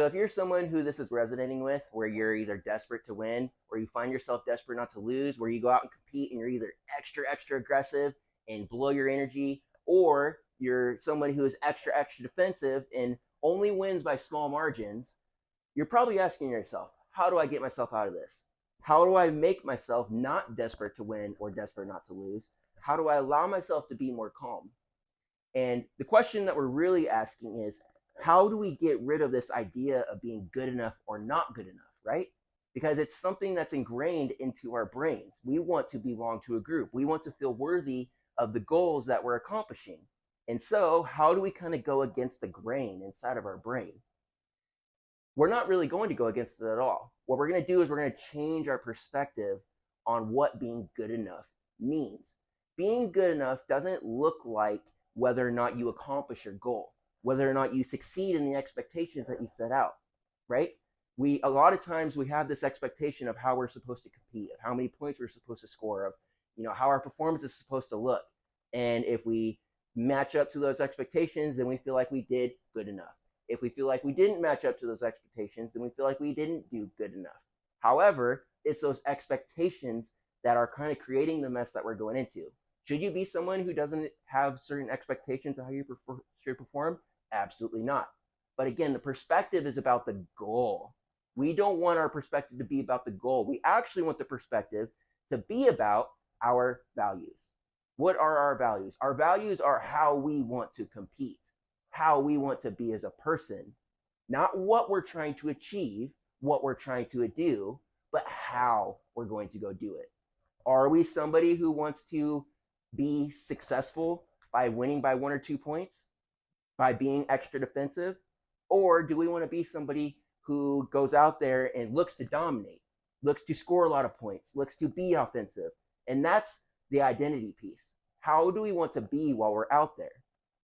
So if you're someone who this is resonating with, where you're either desperate to win or you find yourself desperate not to lose, where you go out and compete and you're either extra aggressive and blow your energy, or you're someone who is extra defensive and only wins by small margins, you're probably asking yourself, how do I get myself out of this? How do I make myself not desperate to win or desperate not to lose? How do I allow myself to be more calm? And the question that we're really asking is, how do we get rid of this idea of being good enough or not good enough, right? Because it's something that's ingrained into our brains. We want to belong to a group. We want to feel worthy of the goals that we're accomplishing. And so, how do we kind of go against the grain inside of our brain? We're not really going to go against it at all. What we're going to do is we're going to change our perspective on what being good enough means. Being good enough doesn't look like whether or not you accomplish your goal, whether or not you succeed in the expectations that you set out, right? A lot of times we have this expectation of how we're supposed to compete, of how many points we're supposed to score, of how our performance is supposed to look. And if we match up to those expectations, then we feel like we did good enough. If we feel like we didn't match up to those expectations, then we feel like we didn't do good enough. However, it's those expectations that are kind of creating the mess that we're going into. Should you be someone who doesn't have certain expectations of how you should perform? Absolutely not. But again, the perspective is about the goal. We don't want our perspective to be about the goal. We actually want the perspective to be about our values. What are our values? Our values are how we want to compete, how we want to be as a person, not what we're trying to achieve, what we're trying to do, but how we're going to go do it. Are we somebody who wants to be successful by winning by 1 or 2 points, by being extra defensive? Or do we want to be somebody who goes out there and looks to dominate, looks to score a lot of points, looks to be offensive? And that's the identity piece. How do we want to be while we're out there?